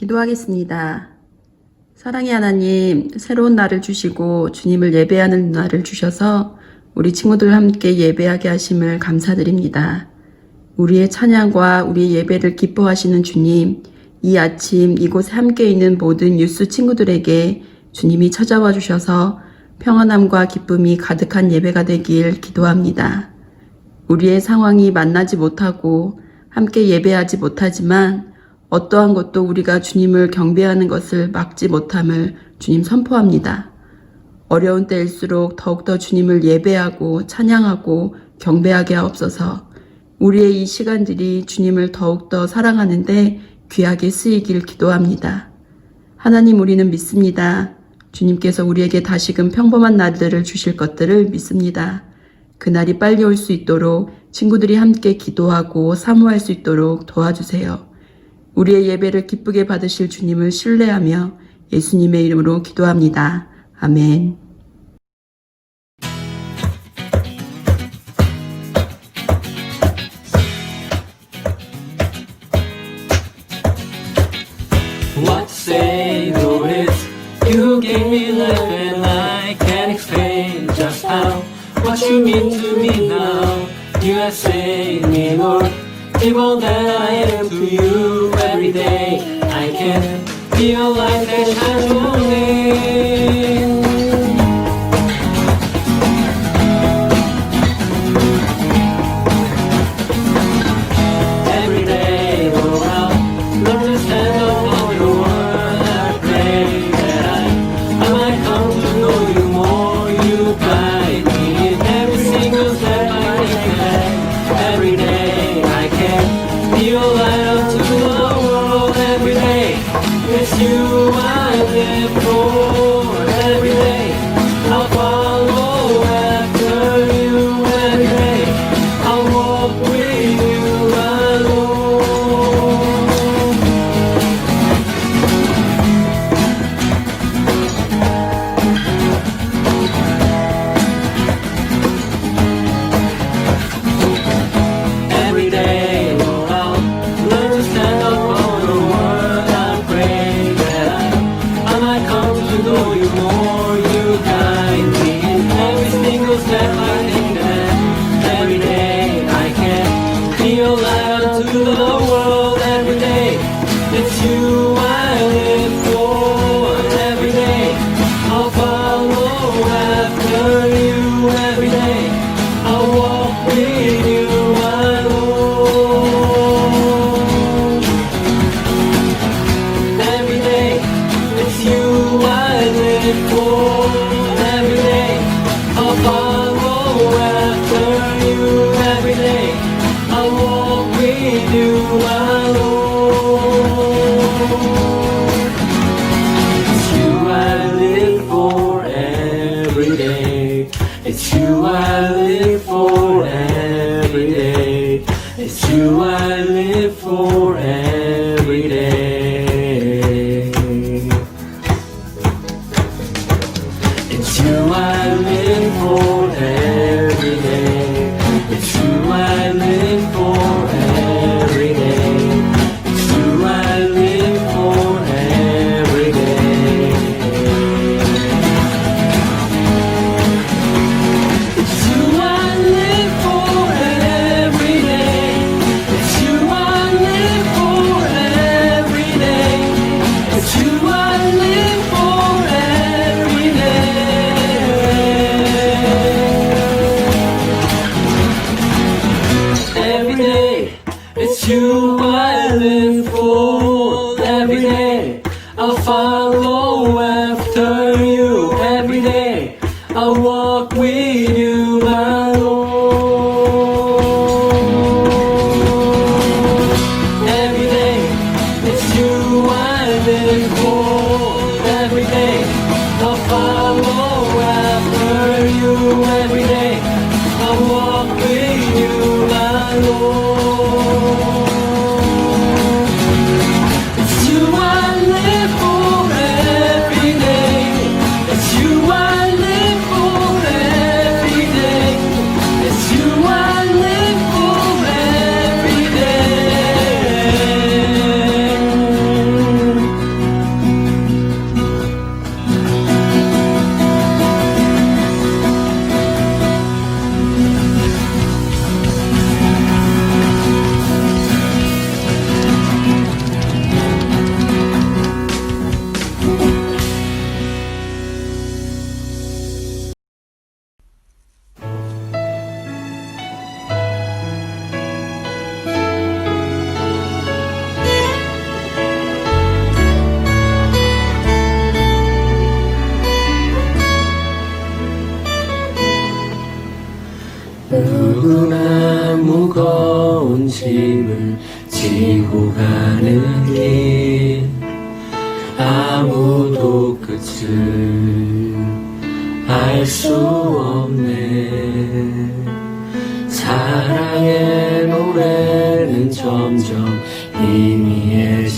기도하겠습니다. 사랑의 하나님, 새로운 날을 주시고 주님을 예배하는 날을 주셔서 우리 친구들 함께 예배하게 하심을 감사드립니다. 우리의 찬양과 우리의 예배를 기뻐하시는 주님, 이 아침 이곳에 함께 있는 모든 유스 친구들에게 주님이 찾아와 주셔서 평안함과 기쁨이 가득한 예배가 되길 기도합니다. 우리의 상황이 만나지 못하고 함께 예배하지 못하지만 어떠한 것도 우리가 주님을 경배하는 것을 막지 못함을 주님 선포합니다. 어려운 때일수록 더욱더 주님을 예배하고 찬양하고 경배하게 하옵소서. 우리의 이 시간들이 주님을 더욱더 사랑하는데 귀하게 쓰이길 기도합니다. 하나님, 우리는 믿습니다. 주님께서 우리에게 다시금 평범한 날들을 주실 것들을 믿습니다. 그날이 빨리 올 수 있도록 친구들이 함께 기도하고 사모할 수 있도록 도와주세요. 우리의 예배를 기쁘게 받으실 주님을 신뢰하며 예수님의 이름으로 기도합니다. 아멘. What say though it's you gave me life and I can't explain just how what you mean to me now. You have saved me, Lord. Give all that I am to you every day. I can be a light that shines your name. Every day, Lord, I'll learn to stand up on your word. I pray that I might come to know you more. You guide me in every single step I take. Every day I can be a light unto the world. Every day it's you I live for. Every day I'll follow after you. Every day I'll walk with you alone. Every day, Lord, I'll learn to stand up on your word. I pray that I might come to know you more. You guide me in every single step I take. That every day I can be a light unto the world. Every day it's you I live for. Every day I'll follow after you. Every day I'll walk with you alone. Every day it's you I live for. Every day I'll follow after you. Every day I'll walk with you alone. It's you I live for every day. It's you I live for every day. It's you I live for every day. It's you I live for every day. It's you I live for every day. It's you I live for every day. It's you I live for every day. It's you I live for every day. It's you I live for every day. Every day, it's you I live for. Every day, I'll follow after you. Every day, I'll walk with you alone. Every day, it's you I live for. Every day, I'll follow after you. Every day, I'll walk with you alone. 알 수 없네. 사랑의 노래는 점점 희미해지고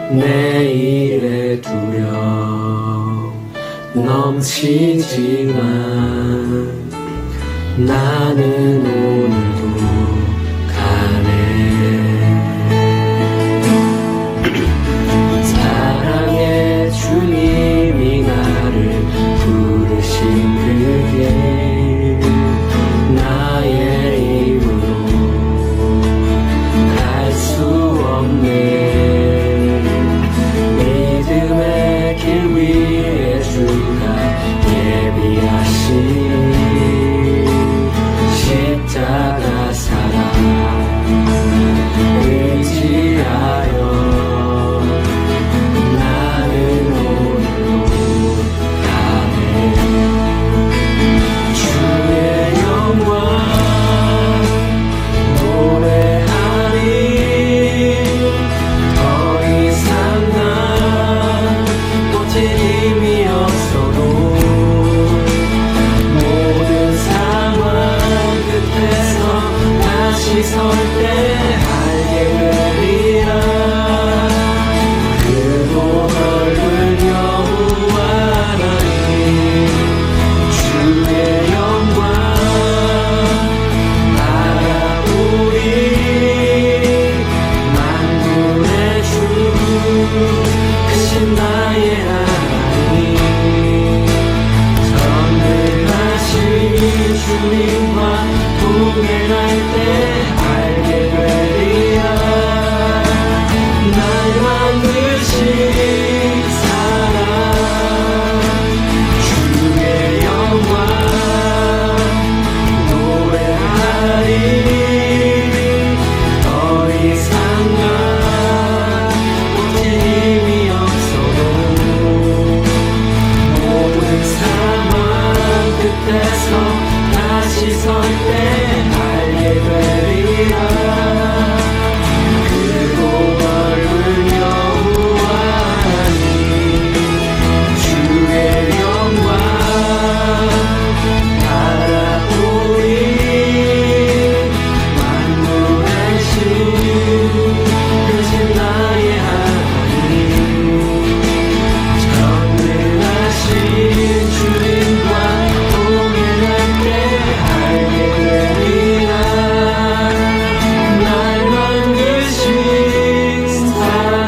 내일의 두려움 넘치지만 나는 오늘도 가네. 사랑의 주님이 나를 부르신 그길 나의 힘으로 갈 수 없네. 믿음의 길 위에 주가 예비하신 십자가 사랑 의지하여 나는 오늘도 가네. 주의 영광 노래하리. 더 이상 난 꽃의 힘이 없어도 모든 상황 끝에서 다시 설 때 알게 되리라. 크고 넓은 여호와 하나님 주의 영광 바라보리. 만군의 주 크신 나의 하나님 전능하신 주님과 동행할 때 알게 되리라. 날 만드신 사랑 주의 영광 노래하리. 더 이상 난 꽃의 힘이 없어도 모든 상황 끝에서 다시 설 때 알게 되리라. 크고 넓은 여호와 하나님 주의 영광 바라보리. 만군의 신 크신 나의 하나님 전능하신 주님과 동행할 때 알게 되리라. 날 만드신 사랑.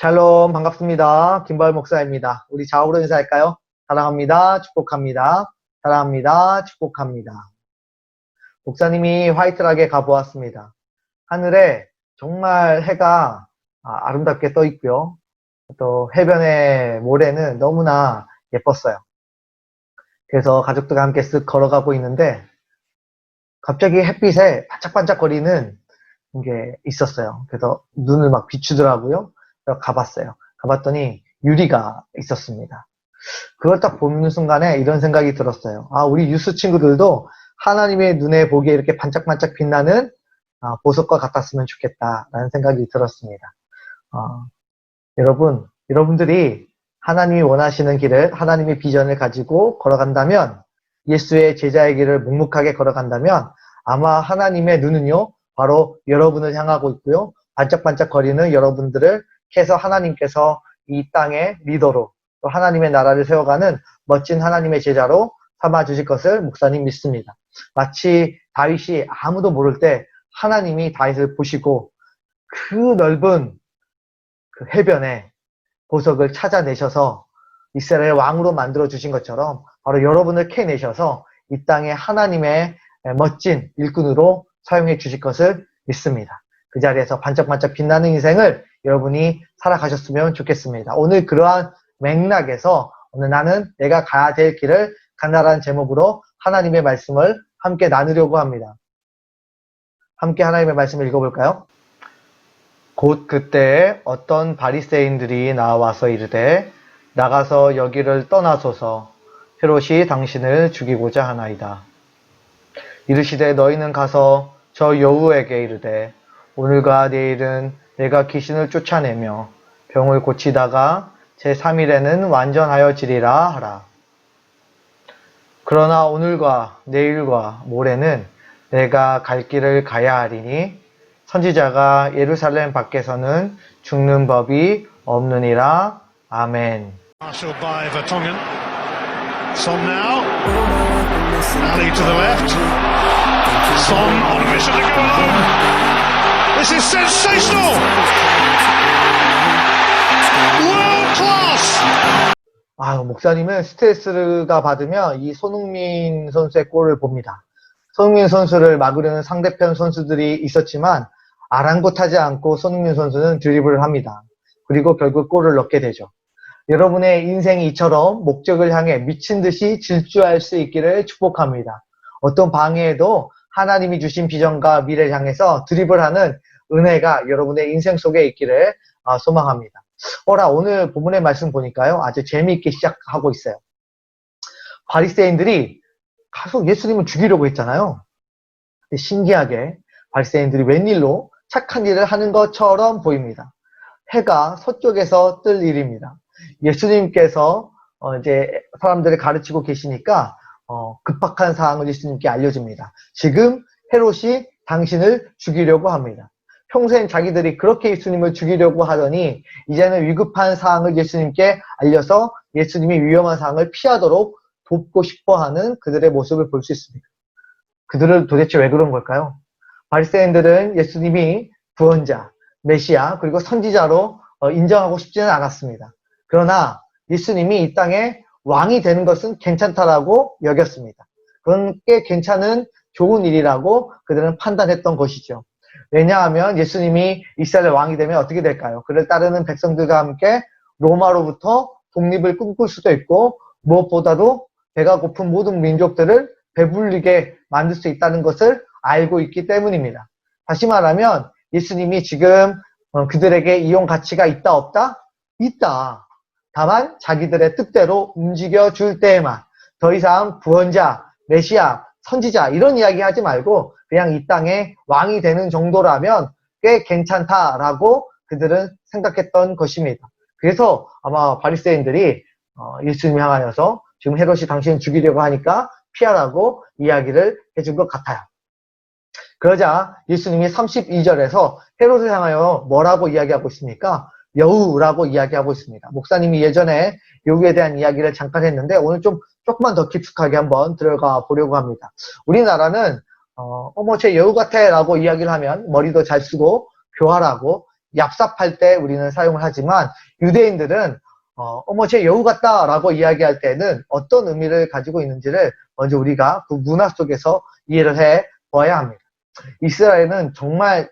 샬롬, 반갑습니다. 김바울 목사입니다. 우리 좌우로 인사할까요? 사랑합니다. 축복합니다. 사랑합니다. 축복합니다. 목사님이 화이트락에 가보았습니다. 하늘에 정말 해가 아름답게 떠 있고요. 또 해변의 모래는 너무나 예뻤어요. 그래서 가족들과 함께 쓱 걸어가고 있는데 갑자기 햇빛에 반짝반짝거리는 게 있었어요. 그래서 눈을 막 비추더라고요. 그래서 가봤어요. 가봤더니 유리가 있었습니다. 그걸 딱 보는 순간에 이런 생각이 들었어요. 우리 유스 친구들도 하나님의 눈에 보기에 이렇게 반짝반짝 빛나는 보석과 같았으면 좋겠다라는 생각이 들었습니다. 여러분들이 하나님이 원하시는 길을, 하나님의 비전을 가지고 걸어간다면, 예수의 제자의 길을 묵묵하게 걸어간다면 아마 하나님의 눈은요 바로 여러분을 향하고 있고요, 반짝반짝거리는 여러분들을 해서 하나님께서 이 땅의 리더로, 또 하나님의 나라를 세워가는 멋진 하나님의 제자로 삼아주실 것을 목사님 믿습니다. 마치 다윗이 아무도 모를 때 하나님이 다윗을 보시고 그 넓은 그 해변에 보석을 찾아내셔서 이스라엘 왕으로 만들어주신 것처럼 바로 여러분을 캐내셔서 이 땅에 하나님의 멋진 일꾼으로 사용해 주실 것을 믿습니다. 그 자리에서 반짝반짝 빛나는 인생을 여러분이 살아가셨으면 좋겠습니다. 오늘 그러한 맥락에서 오늘 나는 내가 가야 될 길을 간다라는 제목으로 하나님의 말씀을 함께 나누려고 합니다. 함께 하나님의 말씀을 읽어볼까요? 곧 그때 어떤 바리새인들이 나와서 이르되 나가서 여기를 떠나소서 헤롯이 당신을 죽이고자 하나이다. 이르시되 너희는 가서 저 여우에게 이르되 오늘과 내일은 내가 귀신을 쫓아내며 병을 고치다가 제3일에는 완전하여지리라 하라. 그러나 오늘과 내일과 모레는 내가 갈 길을 가야 하리니 선지자가 예루살렘 밖에서는 죽는 법이 없느니라. 아멘. Marshall by Vertonghen. Son now. Ali to the left. Son on a mission to go alone. This is sensational. World class. 목사님은 스트레스가 받으면 이 손흥민 선수의 골을 봅니다. 손흥민 선수를 막으려는 상대편 선수들이 있었지만 아랑곳하지 않고 손흥민 선수는 드리블을 합니다. 그리고 결국 골을 넣게 되죠. 여러분의 인생이 이처럼 목적을 향해 미친 듯이 질주할 수 있기를 축복합니다. 어떤 방해에도 하나님이 주신 비전과 미래를 향해서 드리블하는 은혜가 여러분의 인생 속에 있기를 소망합니다. 오늘 본문의 말씀 보니까요, 아주 재미있게 시작하고 있어요. 바리새인들이 계속 예수님을 죽이려고 했잖아요. 근데 신기하게 바리새인들이 웬일로 착한 일을 하는 것처럼 보입니다. 해가 서쪽에서 뜰 일입니다. 예수님께서 이제 사람들을 가르치고 계시니까 급박한 사항을 예수님께 알려줍니다. 지금 헤롯이 당신을 죽이려고 합니다. 평소엔 자기들이 그렇게 예수님을 죽이려고 하더니 이제는 위급한 사항을 예수님께 알려서 예수님이 위험한 사항을 피하도록 돕고 싶어하는 그들의 모습을 볼 수 있습니다. 그들은 도대체 왜 그런 걸까요? 바리새인들은 예수님이 구원자, 메시아, 그리고 선지자로 인정하고 싶지는 않았습니다. 그러나 예수님이 이 땅에 왕이 되는 것은 괜찮다라고 여겼습니다. 그런 게 괜찮은 좋은 일이라고 그들은 판단했던 것이죠. 왜냐하면 예수님이 이스라엘 왕이 되면 어떻게 될까요? 그를 따르는 백성들과 함께 로마로부터 독립을 꿈꿀 수도 있고 무엇보다도 배가 고픈 모든 민족들을 배불리게 만들 수 있다는 것을 알고 있기 때문입니다. 다시 말하면 예수님이 지금 그들에게 이용 가치가 있다 없다? 있다. 다만 자기들의 뜻대로 움직여줄 때에만 더 이상 구원자, 메시아, 선지자 이런 이야기 하지 말고 그냥 이 땅에 왕이 되는 정도라면 꽤 괜찮다라고 그들은 생각했던 것입니다. 그래서 아마 바리새인들이 예수님 향하여서 지금 헤롯이 당신을 죽이려고 하니까 피하라고 이야기를 해준 것 같아요. 그러자 예수님이 32절에서 헤롯을 향하여 뭐라고 이야기하고 있습니까? 여우라고 이야기하고 있습니다. 목사님이 예전에 여우에 대한 이야기를 잠깐 했는데 오늘 조금만 더 깊숙하게 한번 들어가 보려고 합니다. 우리나라는 쟤 여우 같아 라고 이야기를 하면 머리도 잘 쓰고 교활하고 얍삽할 때 우리는 사용을 하지만 유대인들은 쟤 여우 같다 라고 이야기할 때는 어떤 의미를 가지고 있는지를 먼저 우리가 그 문화 속에서 이해를 해 봐야 합니다. 이스라엘은 정말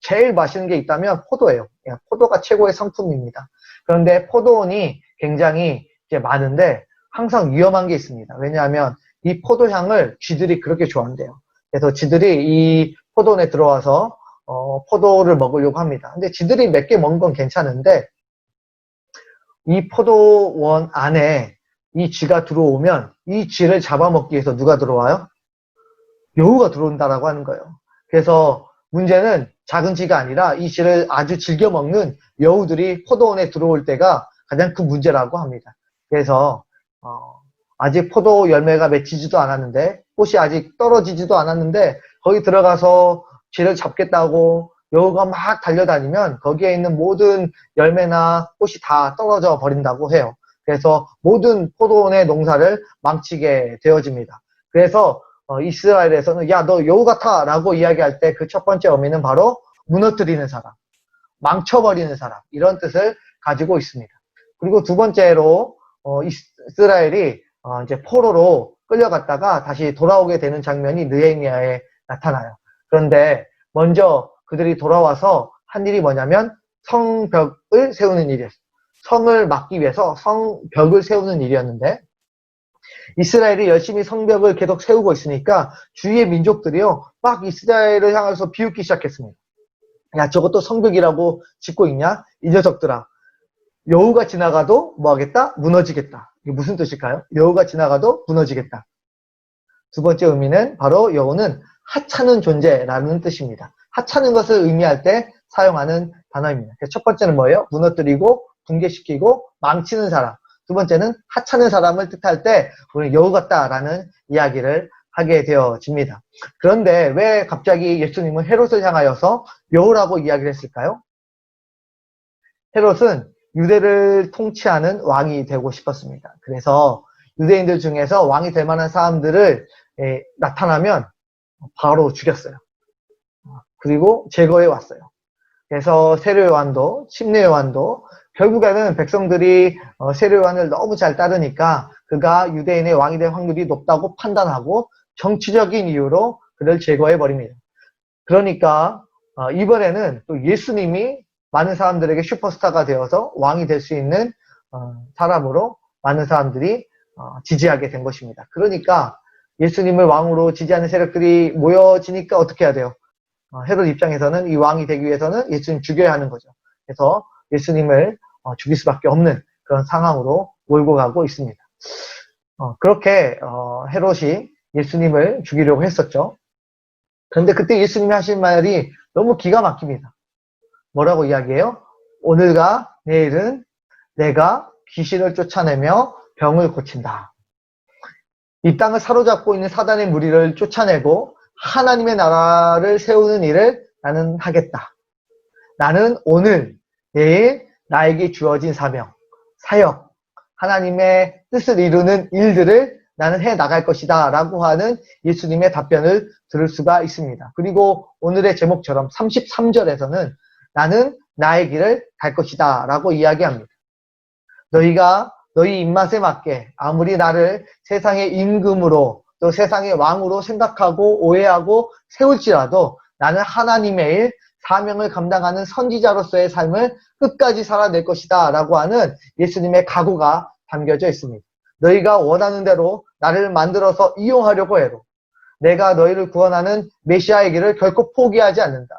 제일 맛있는 게 있다면 포도예요. 포도가 최고의 상품입니다. 그런데 포도원이 굉장히 이제 많은데 항상 위험한 게 있습니다. 왜냐하면 이 포도향을 쥐들이 그렇게 좋아한대요. 그래서 쥐들이 이 포도원에 들어와서 포도를 먹으려고 합니다. 근데 쥐들이 몇 개 먹은 건 괜찮은데 이 포도원 안에 이 쥐가 들어오면 이 쥐를 잡아먹기 위해서 누가 들어와요? 여우가 들어온다라고 하는 거예요. 그래서 문제는 작은 쥐가 아니라 이 쥐를 아주 즐겨 먹는 여우들이 포도원에 들어올 때가 가장 큰 문제라고 합니다. 그래서 아직 포도 열매가 맺히지도 않았는데 꽃이 아직 떨어지지도 않았는데 거기 들어가서 쥐를 잡겠다고 여우가 막 달려다니면 거기에 있는 모든 열매나 꽃이 다 떨어져 버린다고 해요. 그래서 모든 포도원의 농사를 망치게 되어집니다. 그래서 이스라엘에서는 야, 너 여우 같아 라고 이야기할 때 그 첫 번째 의미는 바로 무너뜨리는 사람, 망쳐버리는 사람 이런 뜻을 가지고 있습니다. 그리고 두 번째로 이스라엘이 이제 포로로 끌려갔다가 다시 돌아오게 되는 장면이 느헤미야에 나타나요. 그런데 먼저 그들이 돌아와서 한 일이 뭐냐면 성벽을 세우는 일이었어요. 성을 막기 위해서 성벽을 세우는 일이었는데 이스라엘이 열심히 성벽을 계속 세우고 있으니까 주위의 민족들이요 막 이스라엘을 향해서 비웃기 시작했습니다. 야, 저것도 성벽이라고 짓고 있냐? 이 녀석들아. 여우가 지나가도 뭐 하겠다? 무너지겠다. 이게 무슨 뜻일까요? 여우가 지나가도 무너지겠다. 두 번째 의미는 바로 여호는 하찮은 존재라는 뜻입니다. 하찮은 것을 의미할 때 사용하는 단어입니다. 그래서 첫 번째는 뭐예요? 무너뜨리고 붕괴시키고 망치는 사람. 두 번째는 하찮은 사람을 뜻할 때 우리는 여우 같다라는 이야기를 하게 되어집니다. 그런데 왜 갑자기 예수님은 헤롯을 향하여서 여우라고 이야기를 했을까요? 헤롯은 유대를 통치하는 왕이 되고 싶었습니다. 그래서 유대인들 중에서 왕이 될 만한 사람들을 나타나면 바로 죽였어요. 그리고 제거해 왔어요. 그래서 세례요한도 침례요한도 결국에는 백성들이 세례요한을 너무 잘 따르니까 그가 유대인의 왕이 될 확률이 높다고 판단하고 정치적인 이유로 그를 제거해 버립니다. 그러니까 이번에는 또 예수님이 많은 사람들에게 슈퍼스타가 되어서 왕이 될 수 있는 사람으로 많은 사람들이 지지하게 된 것입니다. 그러니까 예수님을 왕으로 지지하는 세력들이 모여지니까 어떻게 해야 돼요? 헤롯 입장에서는 이 왕이 되기 위해서는 예수님 죽여야 하는 거죠. 그래서 예수님을 죽일 수밖에 없는 그런 상황으로 몰고 가고 있습니다. 그렇게 헤롯이 예수님을 죽이려고 했었죠. 그런데 그때 예수님이 하신 말이 너무 기가 막힙니다. 뭐라고 이야기해요? 오늘과 내일은 내가 귀신을 쫓아내며 병을 고친다. 이 땅을 사로잡고 있는 사단의 무리를 쫓아내고 하나님의 나라를 세우는 일을 나는 하겠다. 나는 오늘, 내일 나에게 주어진 사명, 사역, 하나님의 뜻을 이루는 일들을 나는 해 나갈 것이다 라고 하는 예수님의 답변을 들을 수가 있습니다. 그리고 오늘의 제목처럼 33절에서는 나는 나의 길을 갈 것이다 라고 이야기합니다. 너희가 너희 입맛에 맞게 아무리 나를 세상의 임금으로 또 세상의 왕으로 생각하고 오해하고 세울지라도 나는 하나님의 일, 사명을 감당하는 선지자로서의 삶을 끝까지 살아낼 것이다 라고 하는 예수님의 각오가 담겨져 있습니다. 너희가 원하는 대로 나를 만들어서 이용하려고 해도 내가 너희를 구원하는 메시아의 길을 결코 포기하지 않는다.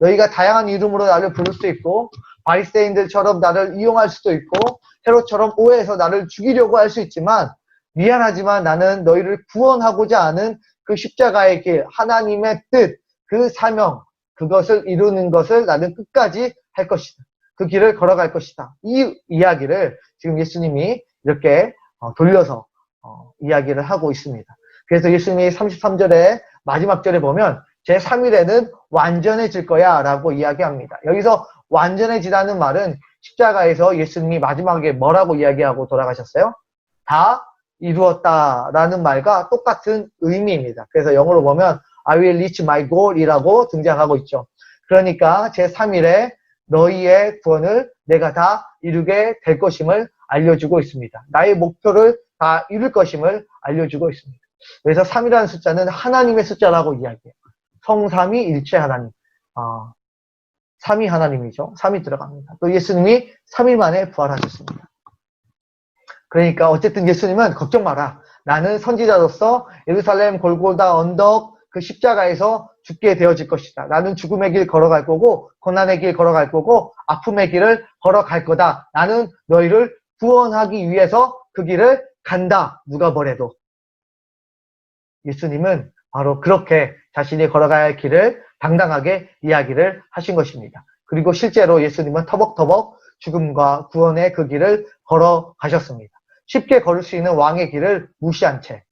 너희가 다양한 이름으로 나를 부를 수도 있고 바리새인들처럼 나를 이용할 수도 있고 헤롯처럼 오해해서 나를 죽이려고 할 수 있지만 미안하지만 나는 너희를 구원하고자 하는 그 십자가의 길, 하나님의 뜻, 그 사명, 그것을 이루는 것을 나는 끝까지 할 것이다. 그 길을 걸어갈 것이다. 이 이야기를 지금 예수님이 이렇게 돌려서 이야기를 하고 있습니다. 그래서 예수님이 33절에 마지막 절에 보면 제3일에는 완전해질 거야 라고 이야기합니다. 여기서 완전해지라는 말은 십자가에서 예수님이 마지막에 뭐라고 이야기하고 돌아가셨어요? 다 이루었다라는 말과 똑같은 의미입니다. 그래서 영어로 보면 I will reach my goal 이라고 등장하고 있죠. 그러니까 제3일에 너희의 구원을 내가 다 이루게 될 것임을 알려주고 있습니다. 나의 목표를 다 이룰 것임을 알려주고 있습니다. 그래서 3이라는 숫자는 하나님의 숫자라고 이야기해요. 성삼위 일체 하나님. 3위 하나님이죠. 3이 들어갑니다. 또 예수님이 3일 만에 부활하셨습니다. 그러니까 어쨌든 예수님은 걱정 마라. 나는 선지자로서 예루살렘 골고다 언덕 그 십자가에서 죽게 되어질 것이다. 나는 죽음의 길 걸어갈 거고 고난의 길 걸어갈 거고 아픔의 길을 걸어갈 거다. 나는 너희를 구원하기 위해서 그 길을 간다. 누가 뭐래도. 예수님은 바로 그렇게 자신이 걸어가야 할 길을 당당하게 이야기를 하신 것입니다. 그리고 실제로 예수님은 터벅터벅 죽음과 구원의 그 길을 걸어가셨습니다. 쉽게 걸을 수 있는 왕의 길을 무시한 채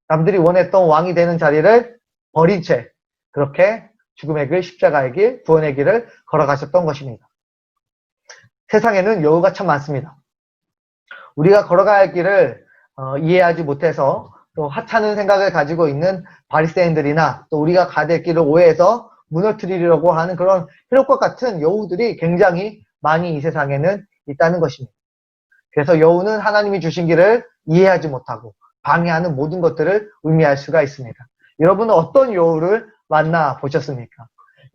남들이 원했던 왕이 되는 자리를 버린 채 그렇게 죽음의 길, 십자가의 길, 구원의 길을 걸어가셨던 것입니다. 세상에는 여우가 참 많습니다. 우리가 걸어가야 할 길을 이해하지 못해서 또 하찮은 생각을 가지고 있는 바리새인들이나 또 우리가 가야 될 길을 오해해서 무너뜨리려고 하는 그런 헤롯과 같은 여우들이 굉장히 많이 이 세상에는 있다는 것입니다. 그래서 여우는 하나님이 주신 길을 이해하지 못하고 방해하는 모든 것들을 의미할 수가 있습니다. 여러분은 어떤 여우를 만나 보셨습니까?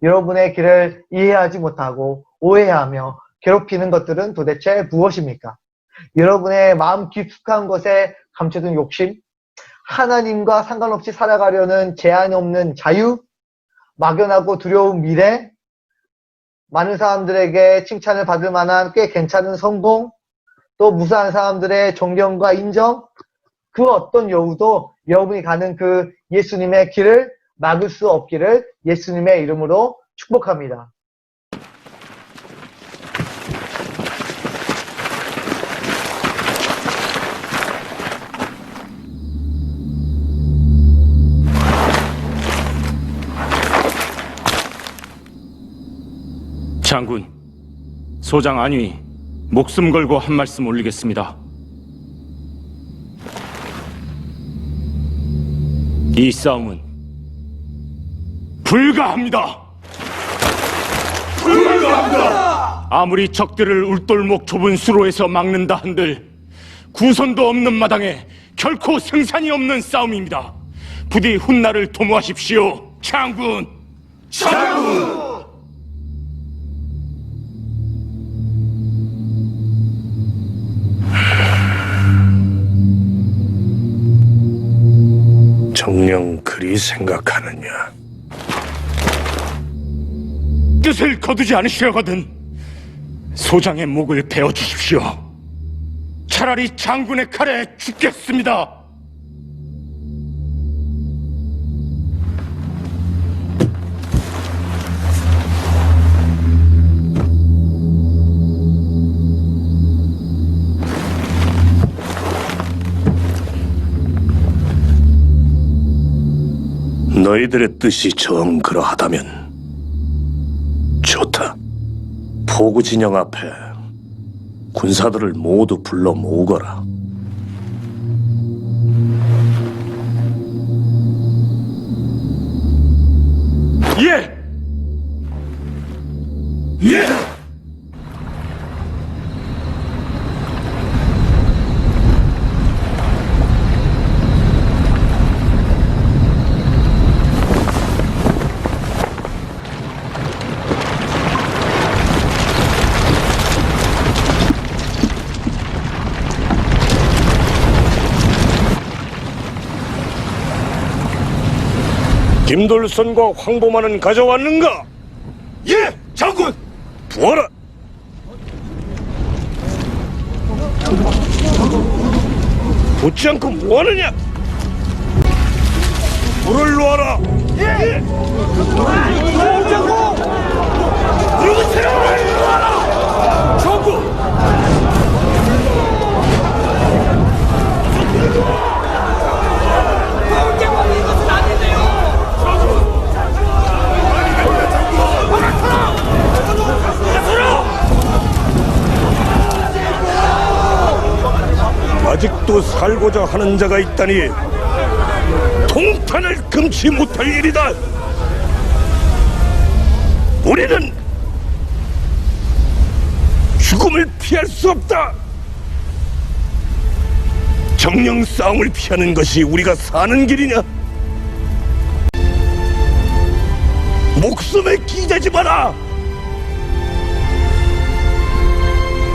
여러분의 길을 이해하지 못하고 오해하며 괴롭히는 것들은 도대체 무엇입니까? 여러분의 마음 깊숙한 곳에 감춰둔 욕심, 하나님과 상관없이 살아가려는 제한 없는 자유, 막연하고 두려운 미래, 많은 사람들에게 칭찬을 받을 만한 꽤 괜찮은 성공, 또 무수한 사람들의 존경과 인정, 그 어떤 여우도 여러분이 가는 그 예수님의 길을 막을 수 없기를 예수님의 이름으로 축복합니다. 장군, 소장 안위 목숨 걸고 한 말씀 올리겠습니다. 이 싸움은 불가합니다. 불가합니다. 아무리 적들을 울돌목 좁은 수로에서 막는다 한들 구선도 없는 마당에 결코 승산이 없는 싸움입니다. 부디 훗날을 도모하십시오, 장군. 장군! 정녕 그리 생각하느냐? 뜻을 거두지 않으시려거든 소장의 목을 베어주십시오. 차라리 장군의 칼에 죽겠습니다. 너희들의 뜻이 정 그러하다면 좋다. 포구 진영 앞에 군사들을 모두 불러 모으거라. 예! 예! 김돌선과 황보만은 가져왔는가? 예! 장군! 부어라! 붙지 않고 뭐하느냐? 불을 놓아라! 예! 장군! 그러고 세라를 놓아라! 장군! 아직도 살고자 하는 자가 있다니 통탄을 금치 못할 일이다. 우리는 죽음을 피할 수 없다. 정령 싸움을 피하는 것이 우리가 사는 길이냐? 목숨에 기대지 마라.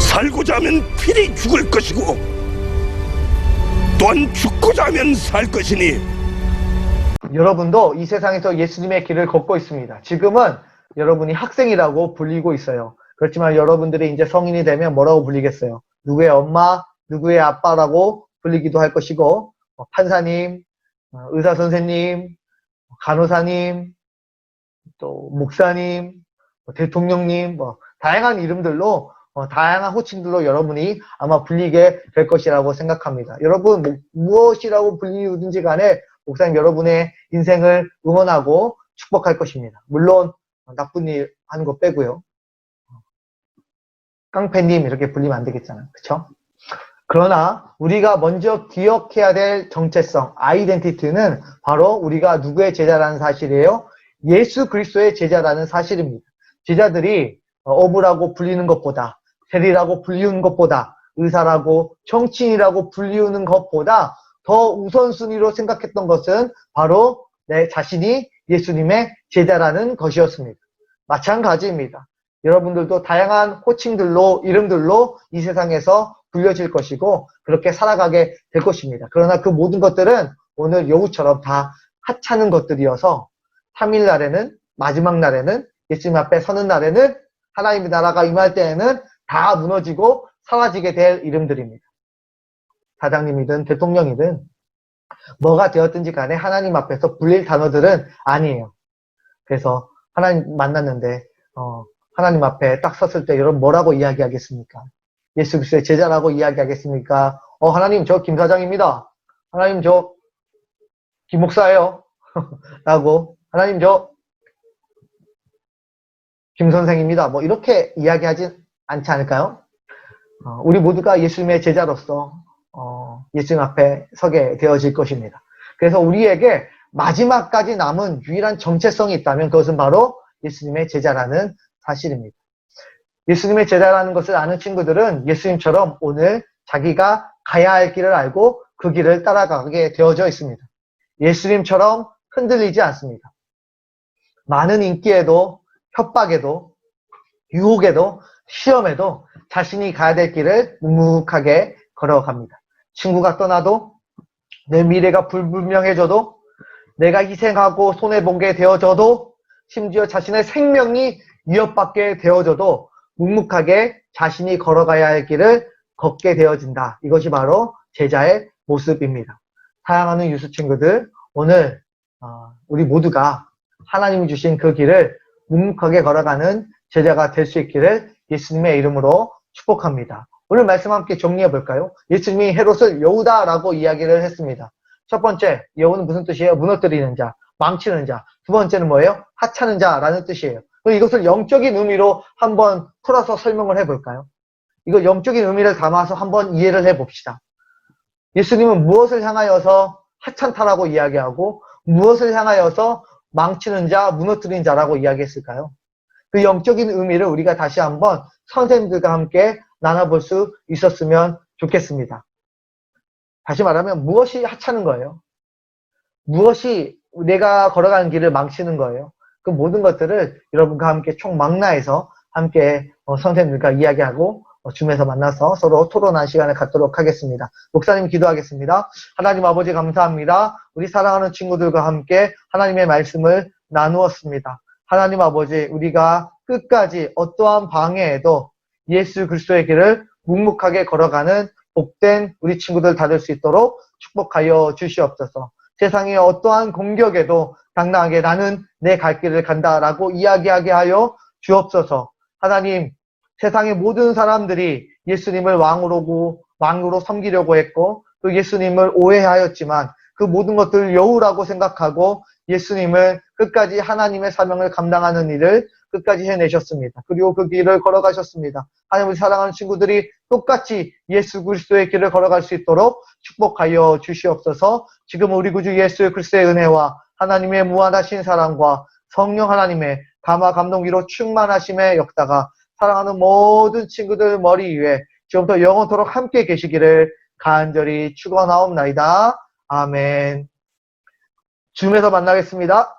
살고자 하면 필히 죽을 것이고 또한 죽고자 하면 살 것이니. 여러분도 이 세상에서 예수님의 길을 걷고 있습니다. 지금은 여러분이 학생이라고 불리고 있어요. 그렇지만 여러분들이 이제 성인이 되면 뭐라고 불리겠어요? 누구의 엄마, 누구의 아빠라고 불리기도 할 것이고, 판사님, 의사 선생님, 간호사님, 또 목사님, 대통령님, 다양한 이름들로 다양한 호칭들로 여러분이 아마 불리게 될 것이라고 생각합니다. 여러분 무엇이라고 불리든지 간에 목사님 여러분의 인생을 응원하고 축복할 것입니다. 물론 나쁜 일 하는 거 빼고요. 깡패님 이렇게 불리면 안 되겠잖아요. 그쵸? 그러나 우리가 먼저 기억해야 될 정체성, 아이덴티티는 바로 우리가 누구의 제자라는 사실이에요. 예수 그리스도의 제자라는 사실입니다. 제자들이 어부라고 불리는 것보다, 세리라고 불리우는 것보다, 의사라고 정치인이라고 불리우는 것보다 더 우선순위로 생각했던 것은 바로 내 자신이 예수님의 제자라는 것이었습니다. 마찬가지입니다. 여러분들도 다양한 호칭들로, 이름들로 이 세상에서 불려질 것이고 그렇게 살아가게 될 것입니다. 그러나 그 모든 것들은 오늘 여우처럼 다 하찮은 것들이어서 3일 날에는, 마지막 날에는, 예수님 앞에 서는 날에는, 하나님의 나라가 임할 때에는 다 무너지고 사라지게 될 이름들입니다. 사장님이든 대통령이든 뭐가 되었든지 간에 하나님 앞에서 불릴 단어들은 아니에요. 그래서 하나님 만났는데 하나님 앞에 딱 섰을 때 여러분 뭐라고 이야기하겠습니까? 예수 그리스도의 제자라고 이야기하겠습니까? 하나님 저 김 사장입니다. 하나님 저 김 목사예요. 라고 하나님 저 김 선생입니다. 뭐 이렇게 이야기하진 않지 않을까요? 우리 모두가 예수님의 제자로서 예수님 앞에 서게 되어질 것입니다. 그래서 우리에게 마지막까지 남은 유일한 정체성이 있다면 그것은 바로 예수님의 제자라는 사실입니다. 예수님의 제자라는 것을 아는 친구들은 예수님처럼 오늘 자기가 가야 할 길을 알고 그 길을 따라가게 되어져 있습니다. 예수님처럼 흔들리지 않습니다. 많은 인기에도 협박에도 유혹에도 시험에도 자신이 가야 될 길을 묵묵하게 걸어갑니다. 친구가 떠나도 내 미래가 불분명해져도 내가 희생하고 손해보게 되어져도 심지어 자신의 생명이 위협받게 되어져도 묵묵하게 자신이 걸어가야 할 길을 걷게 되어진다. 이것이 바로 제자의 모습입니다. 사랑하는 유수 친구들, 오늘 우리 모두가 하나님이 주신 그 길을 묵묵하게 걸어가는 제자가 될 수 있기를 예수님의 이름으로 축복합니다. 오늘 말씀 함께 정리해 볼까요? 예수님이 헤롯을 여우다라고 이야기를 했습니다. 첫 번째, 여우는 무슨 뜻이에요? 무너뜨리는 자, 망치는 자. 두 번째는 뭐예요? 하찮은 자라는 뜻이에요. 그럼 이것을 영적인 의미로 한번 풀어서 설명을 해볼까요? 이거 영적인 의미를 담아서 한번 이해를 해봅시다. 예수님은 무엇을 향하여서 하찮다라고 이야기하고 무엇을 향하여서 망치는 자, 무너뜨리는 자라고 이야기했을까요? 그 영적인 의미를 우리가 다시 한번 선생님들과 함께 나눠볼 수 있었으면 좋겠습니다. 다시 말하면 무엇이 하찮은 거예요? 무엇이 내가 걸어가는 길을 망치는 거예요? 그 모든 것들을 여러분과 함께 총망라해서 함께 선생님들과 이야기하고 줌에서 만나서 서로 토론한 시간을 갖도록 하겠습니다. 목사님 기도하겠습니다. 하나님 아버지 감사합니다. 우리 사랑하는 친구들과 함께 하나님의 말씀을 나누었습니다. 하나님 아버지, 우리가 끝까지 어떠한 방해에도 예수 그리스도의 길을 묵묵하게 걸어가는 복된 우리 친구들 다 될 수 있도록 축복하여 주시옵소서. 세상의 어떠한 공격에도 당당하게 나는 내 갈 길을 간다라고 이야기하게 하여 주옵소서. 하나님, 세상의 모든 사람들이 예수님을 왕으로 섬기려고 했고 또 예수님을 오해하였지만 그 모든 것들을 여우라고 생각하고 예수님을 끝까지 하나님의 사명을 감당하는 일을 끝까지 해내셨습니다. 그리고 그 길을 걸어가셨습니다. 하나님, 우리 사랑하는 친구들이 똑같이 예수 그리스도의 길을 걸어갈 수 있도록 축복하여 주시옵소서. 지금 우리 구주 예수 그리스도의 은혜와 하나님의 무한하신 사랑과 성령 하나님의 감화 감동 위로 충만하심의 역사가 사랑하는 모든 친구들 머리 위에 지금부터 영원토록 함께 계시기를 간절히 축원하옵나이다. 아멘. 줌에서 만나겠습니다.